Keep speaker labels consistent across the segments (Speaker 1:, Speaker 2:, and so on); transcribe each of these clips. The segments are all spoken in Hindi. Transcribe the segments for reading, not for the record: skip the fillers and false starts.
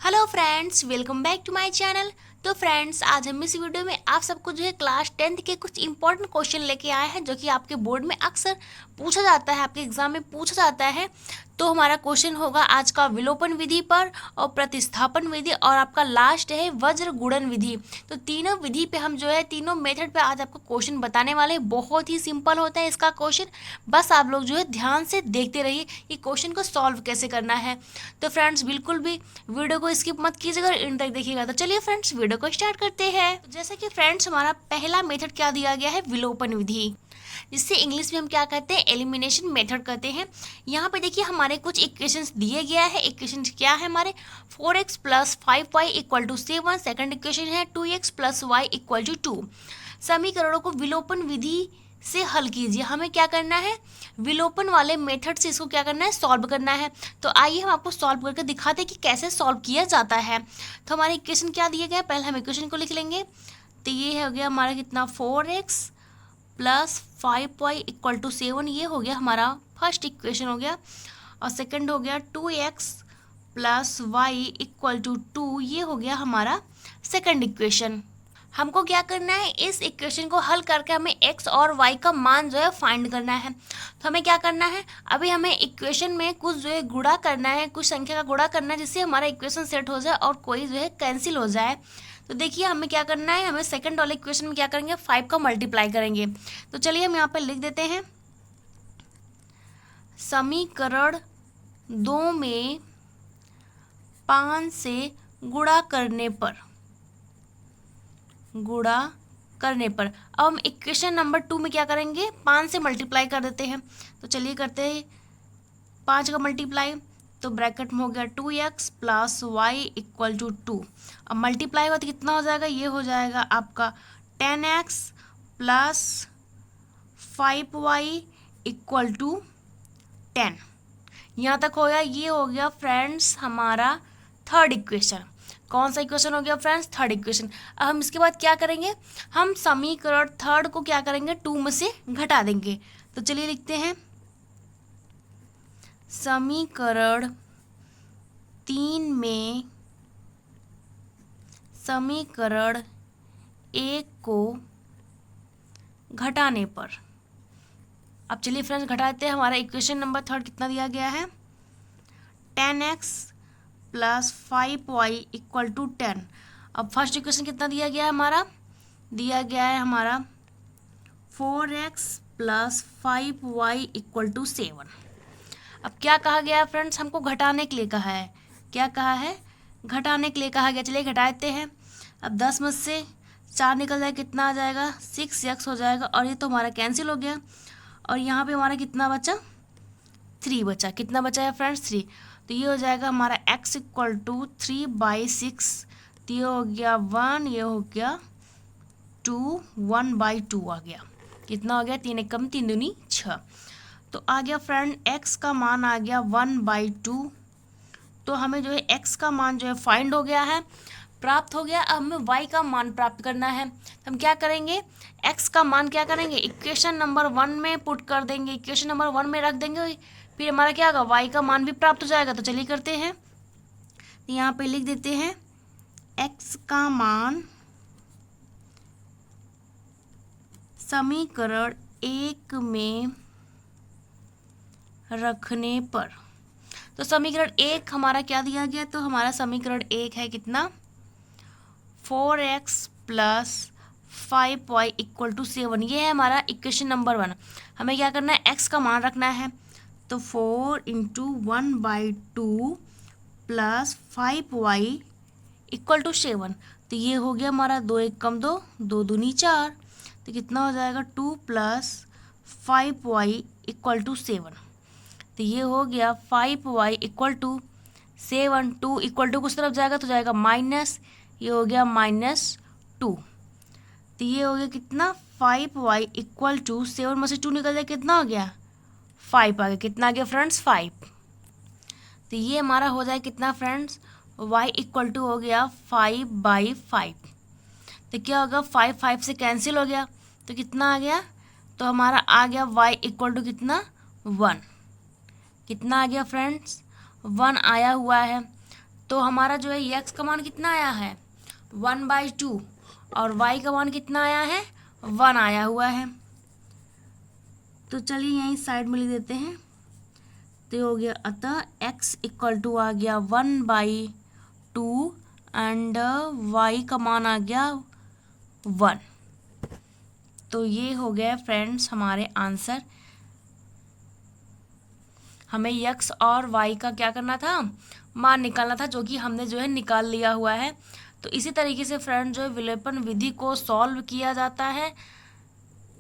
Speaker 1: Hello friends, welcome back to my channel. तो फ्रेंड्स, आज हम इस वीडियो में आप सबको जो है क्लास 10th के कुछ इंपॉर्टेंट क्वेश्चन लेके आए हैं जो कि आपके बोर्ड में अक्सर पूछा जाता है, आपके एग्जाम में पूछा जाता है। तो हमारा क्वेश्चन होगा आज का विलोपन विधि पर और प्रतिस्थापन विधि, और आपका लास्ट है वज्र गुणन विधि। तो तीनों विधि पे हम जो है तीनों मेथड पे आज आपको क्वेश्चन बताने वाले हैं। बहुत ही सिंपल होता है इसका क्वेश्चन, बस आप लोग जो है ध्यान से देखते रहिए कि क्वेश्चन को सॉल्व कैसे करना है। तो फ्रेंड्स, बिल्कुल भी वीडियो को स्किप मत कीजिएगा, एंड तक देखिएगा। तो चलिए फ्रेंड्स, वीडियो को स्टार्ट करते हैं। तो जैसे कि फ्रेंड्स, हमारा पहला मेथड क्या दिया गया है, विलोपन विधि, जिससे इंग्लिश में हम क्या कहते हैं, एलिमिनेशन मेथड कहते हैं। यहाँ पे देखिए हमारे कुछ इक्वेशंस दिए गया है। इक्वेशंस क्या है हमारे, 4x plus 5y equal to 7। Second equation है 2x plus Y equal to 2। समीकरणों को विलोपन विधि से हल कीजिए। हमें क्या करना है, विलोपन वाले मेथड से इसको क्या करना है, सॉल्व करना है। तो आइए हम आपको सॉल्व करके दिखाते हैं कि कैसे सॉल्व किया जाता है। तो हमारे इक्वेशन क्या दिए गए, पहले हम इक्वेशन को लिख लेंगे। तो ये हो गया हमारा कितना, 4x plus 5y equal to 7। ये हो गया हमारा फर्स्ट इक्वेशन हो गया। और सेकंड हो गया 2x plus Y equal to 2। ये हो गया हमारा सेकंड इक्वेशन। हमको क्या करना है, इस इक्वेशन को हल करके हमें x और y का मान जो है फाइंड करना है। तो हमें क्या करना है, अभी हमें इक्वेशन में कुछ जो है गुणा करना है, कुछ संख्या का गुणा करना है, जिससे हमारा इक्वेशन सेट हो जाए और कोई जो है कैंसिल हो जाए। तो देखिए हमें क्या करना है, हमें सेकंड वाले इक्वेशन में क्या करेंगे, 5 का मल्टीप्लाई करेंगे। तो चलिए हम यहाँ पर लिख देते हैं, समीकरण 2 में 5 से गुणा करने पर अब हम इक्वेशन नंबर 2 में क्या करेंगे, 5 से मल्टीप्लाई कर देते हैं। तो चलिए करते हैं 5 का मल्टीप्लाई। तो ब्रैकेट में हो गया 2x plus Y equal to 2। अब मल्टीप्लाई हुआ तो कितना हो जाएगा, ये हो जाएगा आपका 10x plus 5y equal to 10। यहाँ तक हो गया। ये हो गया फ्रेंड्स हमारा थर्ड इक्वेशन। कौन सा इक्वेशन हो गया फ्रेंड्स, थर्ड इक्वेशन। अब हम इसके बाद क्या करेंगे, हम समीकरण थर्ड को क्या करेंगे, 2 में से घटा देंगे। तो चलिए लिखते हैं, समीकरण 3 में समीकरण 1 को घटाने पर। अब चलिए फ्रेंड्स घटाते हैं। हमारा इक्वेशन नंबर थर्ड कितना दिया गया है, 10x plus 5y equal to 10। अब फर्स्ट इक्वेशन कितना दिया गया है, हमारा दिया गया है हमारा 4x plus 5y equal to 7। अब क्या कहा गया है फ्रेंड्स, हमको घटाने के लिए कहा है। क्या कहा है, घटाने के लिए कहा गया। चलिए घटाते हैं। अब 10 में से 4 निकल जाए, कितना आ जाएगा, 6x हो जाएगा। और ये तो हमारा कैंसिल हो गया। और यहाँ पे हमारा कितना बचा, 3 बचा। कितना बचा है फ्रेंड्स, 3। तो ये हो जाएगा हमारा x इक्वल टू 3/6। तो ये हो गया 1, ये हो गया 2, 1/2 आ गया। कितना हो गया, 3 एकम 3 दूनी 6। तो आ गया फ्रेंड x का मान आ गया 1/2। तो हमें जो है x का मान जो है फाइंड हो गया है, प्राप्त हो गया। अब हमें y का मान प्राप्त करना है। तो हम क्या करेंगे, x का मान क्या करेंगे, इक्वेशन नंबर 1 में पुट कर देंगे, इक्वेशन नंबर 1 में रख देंगे। फिर हमारा क्या होगा, y का मान भी प्राप्त हो जाएगा। तो चलिए करते हैं, तो यहाँ पे लिख देते हैं x का मान समीकरण 1 में रखने पर। तो समीकरण 1 हमारा क्या दिया गया, तो हमारा समीकरण 1 है कितना, 4x plus 5y equal to 7। ये है हमारा इक्वेशन नंबर 1। हमें क्या करना है, x का मान रखना है। तो 4 into 1/2 plus 5y equal to 7। तो ये हो गया हमारा 2 एकम 2, 2 दूनी 4। तो कितना हो जाएगा, 2 प्लस 5y इक्वल टू 7। तो ये हो गया 5y equal to 7। 2 equal to कुछ तरफ जाएगा तो जाएगा माइनस, ये हो गया -2। तो ये हो गया कितना, 5y इक्वल टू 7 में से 2 निकल जाए, कितना हो गया, 5 आ गया। कितना आ गया फ्रेंड्स, 5। तो ये हमारा हो जाए कितना फ्रेंड्स, y इक्वल टू हो गया 5/5। तो क्या होगा, 5 से कैंसिल हो गया। तो कितना आ गया, तो हमारा आ गया y इक्वल टू कितना, 1। कितना आ गया फ्रेंड्स, 1 आया हुआ है। तो हमारा जो है एक्स का मान कितना आया है 1/2 और वाई का मान कितना आया है 1 आया हुआ है। तो चलिए यहीं साइड में लिख देते हैं। तो ये हो गया, अतः x इक्वल टू आ गया 1/2 एंड y का मान आ गया 1। तो ये हो गया फ्रेंड्स हमारे आंसर। हमें x और y का क्या करना था, मान निकालना था, जो कि हमने जो है निकाल लिया हुआ है। तो इसी तरीके से फ्रेंड जो है विलोपन विधि को सॉल्व किया जाता है,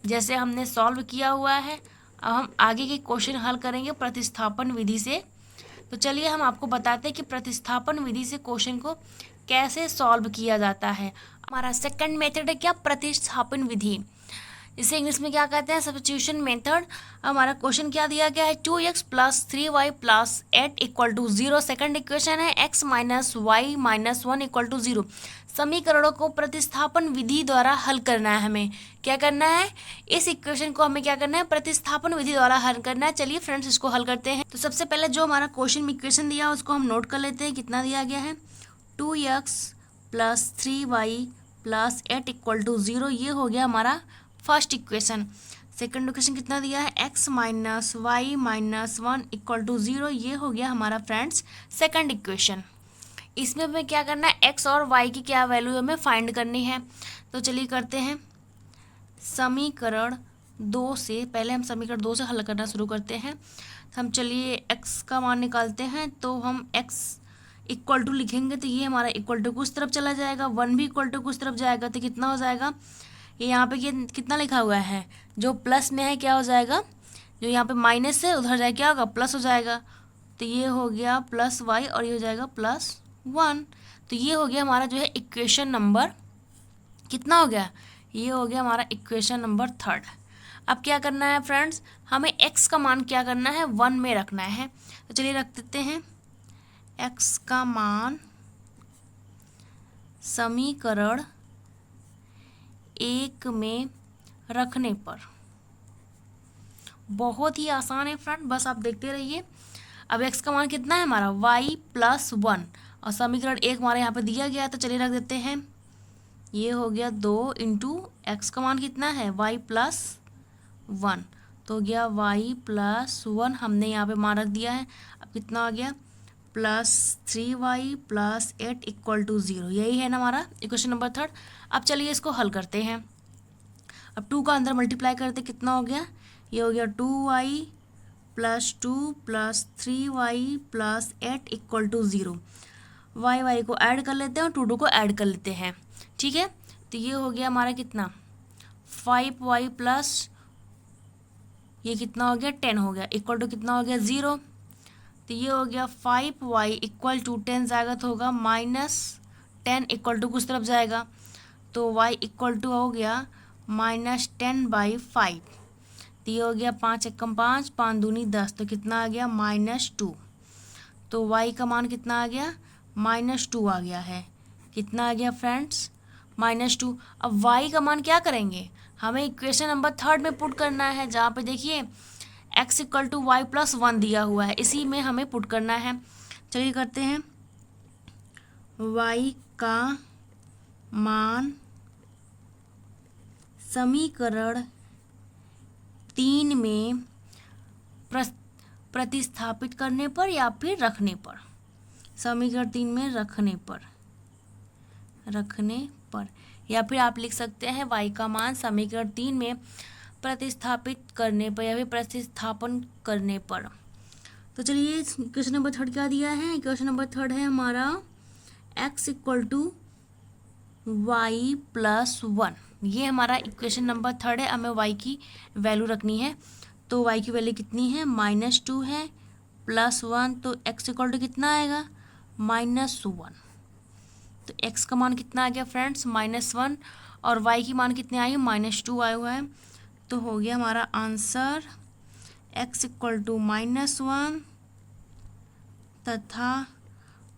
Speaker 1: जैसे हमने सॉल्व किया हुआ है। अब हम आगे के क्वेश्चन हल करेंगे प्रतिस्थापन विधि से। तो चलिए हम आपको बताते हैं कि प्रतिस्थापन विधि से क्वेश्चन को कैसे सॉल्व किया जाता है। हमारा सेकंड मेथड है क्या, प्रतिस्थापन विधि, इसे इंग्लिश में क्या कहते हैं, सब्स्टिट्यूशन मेथड। हमारा क्वेश्चन क्या दिया गया है, 2x + 3y + 8 = 0। सेकंड इक्वेशन है x - y - 1 = 0। समीकरणों को प्रतिस्थापन विधि द्वारा हल करना है। हमें क्या करना है, इस इक्वेशन को हमें क्या करना है, प्रतिस्थापन विधि द्वारा हल करना है। चलिए फ्रेंड्स इसको हल करते हैं। तो सबसे पहले जो हमारा क्वेश्चन में इक्वेशन दिया है उसको हम नोट कर लेते हैं। कितना दिया गया है, 2x + 3y + 8 = 0। ये हो गया हमारा फर्स्ट इक्वेशन। सेकंड इक्वेशन कितना दिया है, x - y - 1 = 0। ये हो गया हमारा फ्रेंड्स सेकंड इक्वेशन। इसमें हमें क्या करना है, x और y की क्या वैल्यू हमें फाइंड करनी है। तो चलिए करते हैं। समीकरण 2 से पहले हम समीकरण 2 से हल करना शुरू करते हैं। हम चलिए x का मान निकालते हैं। तो हम x इक्वल टू लिखेंगे, तो ये हमारा इक्वल टू कुछ तरफ चला जाएगा, 1 भी इक्वल टू कुछ तरफ जाएगा। तो कितना हो जाएगा, ये यहाँ पे ये कितना लिखा हुआ है, जो प्लस में है क्या हो जाएगा, जो यहाँ पे माइनस है उधर जाए क्या होगा, प्लस हो जाएगा। तो ये हो गया +y और ये हो जाएगा +1। तो ये हो गया हमारा जो है इक्वेशन नंबर कितना हो गया, ये हो गया हमारा इक्वेशन नंबर 3। अब क्या करना है फ्रेंड्स, हमें x का मान क्या करना है, 1 में रखना है। तो चलिए रख देते हैं x का मान समीकरण 1 में रखने पर। बहुत ही आसान है फ्रेंड, बस आप देखते रहिए। अब x का मान कितना है हमारा y + 1 और समीकरण 1 हमारे यहाँ पे दिया गया है। तो चलिए रख देते हैं, ये हो गया 2 × x का मान कितना है y + 1, तो हो गया y + 1 हमने यहाँ पे मान रख दिया है। अब कितना आ गया, +3y + 8 = 0। यही है ना हमारा इक्वेशन नंबर 3। अब चलिए इसको हल करते हैं। अब 2 का अंदर मल्टीप्लाई करते कितना हो गया, ये हो गया 2y + 2 + 3y + 8 = 0। y को ऐड कर लेते हैं और 2 को ऐड कर लेते हैं, ठीक है। तो ये हो गया हमारा कितना, 5y + ये कितना हो गया 10 हो गया, इक्वल टू कितना हो गया 0। तो ये हो गया 5y = 10 जाएगा तो होगा -10 = कुछ तरफ जाएगा, तो y = हो गया -10/5। तो ये हो गया 5 × 1 = 5, 5 दूनी 10, तो कितना आ गया -2। तो y का मान कितना आ गया, -2 आ गया है। कितना आ गया फ्रेंड्स, -2। अब y का मान क्या करेंगे, हमें इक्वेशन नंबर 3 में पुट करना है, जहाँ पे देखिए x = y + 1 दिया हुआ है, इसी में हमें पुट करना है। चलिए करते हैं। y का मान समीकरण 3 में प्रतिस्थापित करने पर या फिर रखने पर, समीकरण 3 में रखने पर या फिर आप लिख सकते हैं y का मान समीकरण 3 में प्रतिस्थापित करने पर या फिर प्रतिस्थापन करने पर। तो चलिए इक्वेशन नंबर 3 क्या दिया है, इक्वेशन नंबर 3 है हमारा x = y + 1। ये हमारा इक्वेशन नंबर 3 है। हमें y की वैल्यू रखनी है, तो y की वैल्यू कितनी है, -2 है, +1, तो x = कितना आएगा, -1। तो x का मान कितना आ गया फ्रेंड्स, -1, और y की मान कितने आई, -2 आया हुआ है। तो हो गया हमारा आंसर x = -1 तथा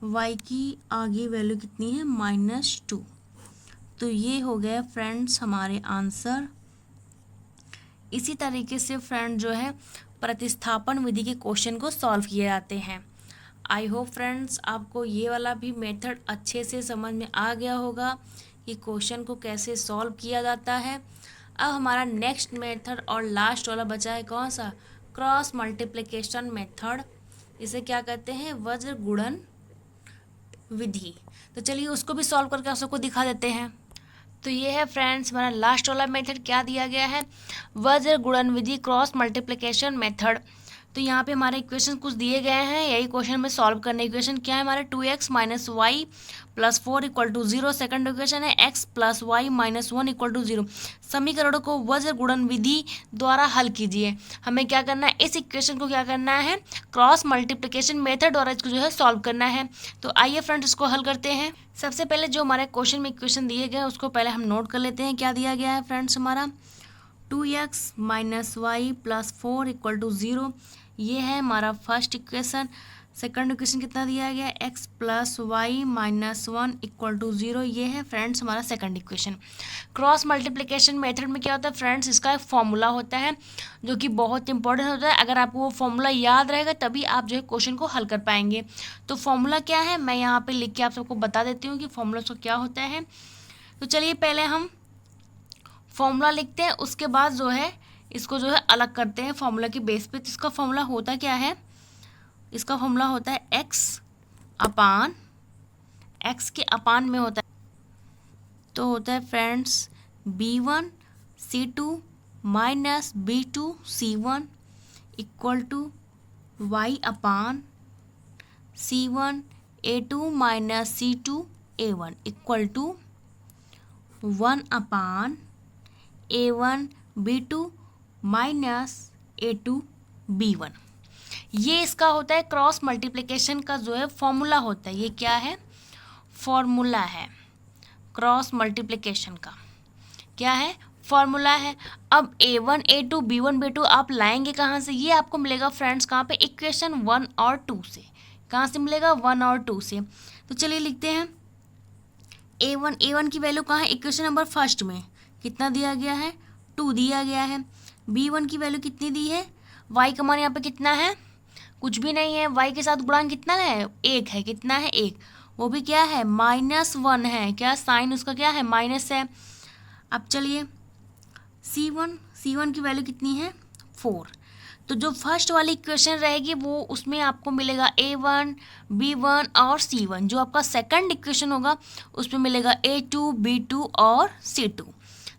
Speaker 1: y की आगे वैल्यू कितनी है, -2। तो ये हो गया फ्रेंड्स हमारे आंसर। इसी तरीके से फ्रेंड जो है प्रतिस्थापन विधि के क्वेश्चन को सॉल्व किए जाते हैं। आई होप फ्रेंड्स आपको ये वाला भी मेथड अच्छे से समझ में आ गया होगा कि क्वेश्चन को कैसे सॉल्व किया जाता है। अब हमारा नेक्स्ट मेथड और लास्ट वाला बचा है कौन सा, क्रॉस मल्टीप्लिकेशन मेथड। इसे क्या कहते हैं, वज्र गुणन विधि। तो चलिए उसको भी सॉल्व करके आप सबको दिखा देते हैं। तो ये है फ्रेंड्स हमारा लास्ट वाला मेथड, क्या दिया गया है, वज्र गुणन विधि, क्रॉस मल्टीप्लिकेशन मेथड। तो यहाँ पे हमारे इक्वेशन कुछ दिए गए हैं, यही क्वेश्चन में सॉल्व करने। इक्वेशन क्या है हमारा, 2x minus Y plus 4 equal to 0। Second equation है x plus Y minus 1 equal to 0। समीकरणों को वज्र गुणन विधि द्वारा हल कीजिए। हमें क्या करना है, इस इक्वेशन को क्या करना है, क्रॉस मल्टीप्लिकेशन मेथड द्वारा इसको जो है सॉल्व करना है। तो आइए फ्रेंड्स इसको हल करते हैं। सबसे पहले जो हमारे क्वेश्चन में इक्वेशन दिए गए हैं उसको पहले हम नोट कर लेते हैं। क्या दिया गया है फ्रेंड्स हमारा, 2x minus Y plus 4 equal to 0। ये है हमारा फर्स्ट इक्वेशन। सेकंड इक्वेशन कितना दिया गया है, x plus Y minus 1 equal to 0। ये है फ्रेंड्स हमारा second equation. Cross multiplication method में क्या होता है फ्रेंड्स, इसका एक फॉर्मूला होता है जो कि बहुत इंपॉर्टेंट होता है। अगर आपको वो फॉर्मूला याद रहेगा तभी आप जो है क्वेश्चन को हल कर पाएंगे। तो फॉर्मूला क्या है मैं यहाँ पे लिख के आप सबको बता देती हूँ कि फॉर्मूला उसको क्या होता है। तो चलिए पहले हम फॉर्मूला लिखते हैं, उसके बाद जो है इसको जो है अलग करते हैं फॉर्मूला के बेस पे। तो इसका फॉर्मूला होता क्या है, इसका फॉर्मूला होता है x अपान, x के अपान में होता है तो होता है friends b1c2 minus b2c1 equal to y upon c1a2 minus c2a1 equal to 1 upon a1 b2 minus a2 b1। ये इसका होता है क्रॉस मल्टीप्लिकेशन का जो है फॉर्मूला होता है। ये क्या है, फॉर्मूला है क्रॉस मल्टीप्लिकेशन का, क्या है, फॉर्मूला है। अब a1 a2 b1 b2 आप लाएंगे कहाँ से, ये आपको मिलेगा फ्रेंड्स कहाँ पे, इक्वेशन 1 और 2 से। कहाँ से मिलेगा, 1 और 2 से। तो चलिए लिखते हैं a1 की वैल्यू कहाँ है, इक्वेशन नंबर फर्स्ट में कितना दिया गया है, 2 दिया गया है। b1 की वैल्यू कितनी दी है, y का मान यहाँ पे कितना है, कुछ भी नहीं है। y के साथ गुणांक कितना है, 1 है। कितना है, 1, वो भी क्या है, -1 है। क्या साइन उसका क्या है, माइनस है। अब चलिए c1 की वैल्यू कितनी है, 4। तो जो फर्स्ट वाली इक्वेशन रहेगी वो उसमें आपको मिलेगा a1 b1 और c1। जो आपका सेकंड इक्वेशन होगा उसमें मिलेगा a2 b2 और c2।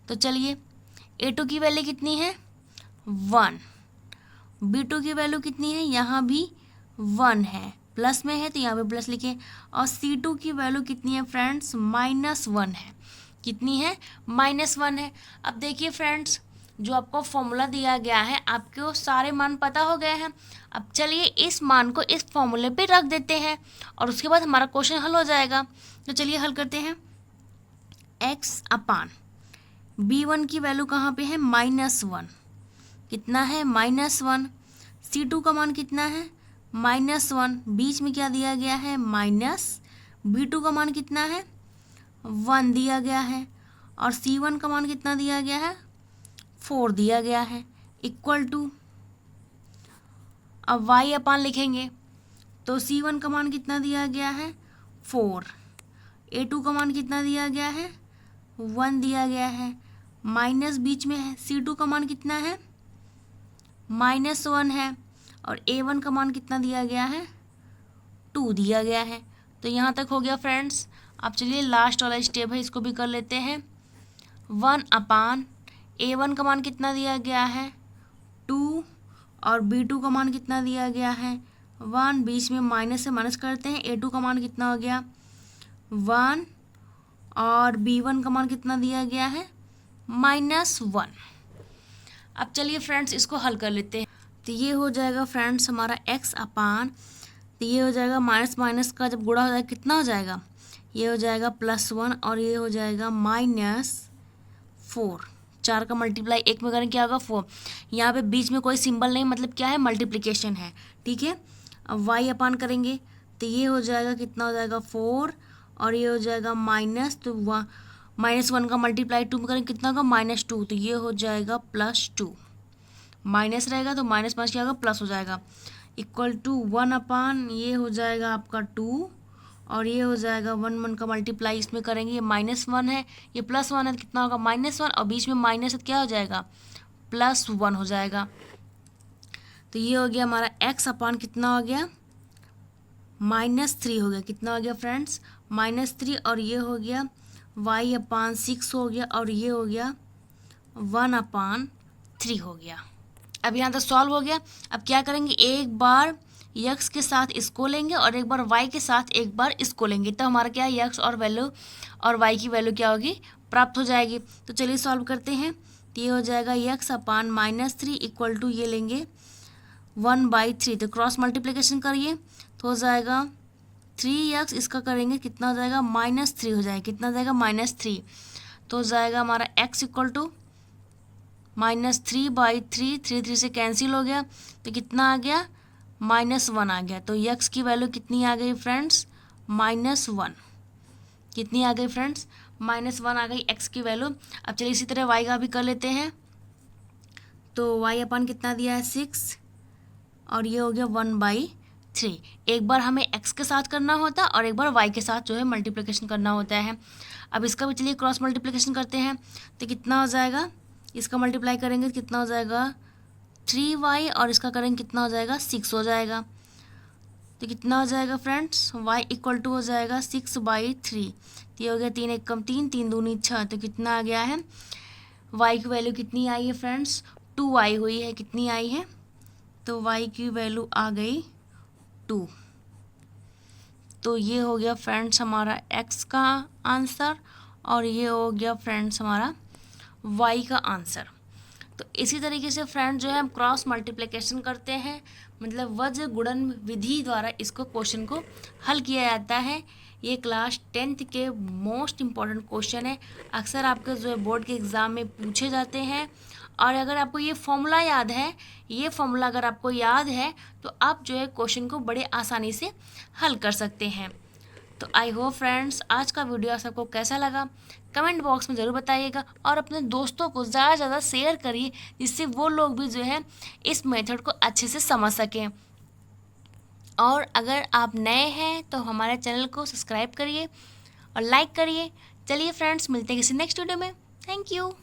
Speaker 1: तो चलिए a2 की वैल्यू कितनी है, 1। b2 की वैल्यू कितनी है, यहाँ भी 1 है, प्लस में है तो यहाँ पे प्लस लिखे। और c2 की वैल्यू कितनी है फ्रेंड्स, -1 है। कितनी है, -1 है। अब देखिए फ्रेंड्स जो आपको फॉर्मूला दिया गया है आपको सारे मान पता हो गए हैं। अब चलिए इस मान को इस फॉर्मूले पे रख देते हैं और उसके बाद हमारा क्वेश्चन हल हो जाएगा। तो चलिए हल करते हैं। x अपान b1 की वैल्यू कहाँ पे है, -1। कितना है, -1। c2 का मान कितना है, -1। बीच में क्या दिया गया है, माइनस। b2 का मान कितना है, 1 दिया गया है। और c1 का मान कितना दिया गया है, 4 दिया गया है, इक्वल टू। अब y अपान लिखेंगे तो c1 का मान कितना दिया गया है, 4। a2 का मान कितना दिया गया है, 1 दिया गया है, माइनस बीच में है। c2 का मान कितना है, -1 है। और a1 का मान कितना दिया गया है, 2 दिया गया है। तो यहाँ तक हो गया फ्रेंड्स। अब चलिए लास्ट वाला स्टेप है, इसको भी कर लेते हैं। 1 अपान a1 का मान कितना दिया गया है, 2। और b2 का मान कितना दिया गया है, 1। बीच में माइनस से माइनस करते हैं। a2 का मान कितना हो गया, 1। और b1 का मान कितना दिया गया है, -1। अब चलिए फ्रेंड्स इसको हल कर लेते हैं। तो ये हो जाएगा फ्रेंड्स हमारा x अपान, तो ये हो जाएगा माइनस माइनस का जब गुणा हो जाएगा कितना हो जाएगा, ये हो जाएगा +1 और ये हो जाएगा -4। 4 का मल्टीप्लाई 1 में करें क्या होगा, 4। यहाँ पे बीच में कोई सिंबल नहीं, मतलब क्या है, मल्टीप्लिकेशन है, ठीक है। अब y अपान करेंगे तो ये हो जाएगा कितना हो जाएगा, 4। और ये हो जाएगा माइनस, तो -1 का मल्टीप्लाई 2 में करेंगे कितना होगा, -2। तो ये हो जाएगा +2। माइनस रहेगा तो माइनस क्या होगा, प्लस हो जाएगा। इक्वल टू 1 ये हो जाएगा आपका 2 और ये हो जाएगा 1 का मल्टीप्लाई इसमें करेंगे, ये -1 है, ये +1 है, तो कितना होगा -1 और बीच में माइनस है, क्या हो जाएगा +1 हो जाएगा। तो ये हो गया हमारा x कितना हो गया -3 हो गया, कितना हो गया फ्रेंड्स -3 और ये हो गया y/6 हो गया और ये हो गया 1/3 हो गया। अब यहाँ तक सॉल्व हो गया। अब क्या करेंगे, एक बार यक्स के साथ इसको लेंगे और एक बार वाई के साथ एक बार इसको लेंगे, तो हमारा क्या है यक्स और वैल्यू और वाई की वैल्यू क्या होगी प्राप्त हो जाएगी। तो चलिए सॉल्व करते हैं। तो ये हो जाएगा x/-3 इक्वल टू ये लेंगे 1/3, तो क्रॉस मल्टीप्लिकेशन करिए तो हो जाएगा 3x, इसका करेंगे कितना हो जाएगा -3 हो जाएगा, कितना हो जाएगा -3, तो हो जाएगा हमारा x इक्वल टू -3/3, 3 से कैंसिल हो गया तो कितना आ गया -1 आ गया। तो x की वैल्यू कितनी आ गई फ्रेंड्स -1, कितनी आ गई फ्रेंड्स -1 आ गई x की वैल्यू। अब चलिए इसी तरह y का भी कर लेते हैं। तो y अपन कितना दिया है 6 और ये हो गया 1/3। एक बार हमें x के साथ करना होता है और एक बार y के साथ जो है मल्टीप्लिकेशन करना होता है। अब इसका भी चलिए क्रॉस मल्टीप्लिकेशन करते हैं। तो कितना हो जाएगा, इसका मल्टीप्लाई करेंगे तो कितना हो जाएगा 3y और इसका करेंगे कितना हो जाएगा 6 हो जाएगा। तो कितना हो जाएगा फ्रेंड्स y इक्वल टू हो जाएगा 6/3। तो ये हो गया 3 1 कम 3, 3 दूनी 6, तो कितना आ गया है y की वैल्यू कितनी आई है फ्रेंड्स 2y हुई है, कितनी आई है, तो y की वैल्यू आ गई 2। तो ये हो गया फ्रेंड्स हमारा x का आंसर और ये हो गया फ्रेंड्स हमारा y का आंसर। तो इसी तरीके से फ्रेंड्स जो है हम क्रॉस मल्टीप्लिकेशन करते हैं, मतलब वज्र गुणन विधि द्वारा इसको क्वेश्चन को हल किया जाता है। ये क्लास 10th के मोस्ट इम्पॉर्टेंट क्वेश्चन है, अक्सर आपके जो है बोर्ड के एग्ज़ाम में पूछे जाते हैं। और अगर आपको ये फॉर्मूला याद है, ये फॉर्मूला अगर आपको याद है तो आप जो है क्वेश्चन को बड़े आसानी से हल कर सकते हैं। तो आई होप फ्रेंड्स आज का वीडियो आप सबको कैसा लगा कमेंट बॉक्स में ज़रूर बताइएगा और अपने दोस्तों को ज़्यादा से ज़्यादा शेयर करिए, जिससे वो लोग भी जो है इस मेथड को अच्छे से समझ सकें। और अगर आप नए हैं तो हमारे चैनल को सब्सक्राइब करिए और लाइक करिए। चलिए फ्रेंड्स मिलते हैं किसी नेक्स्ट वीडियो में। Thank you.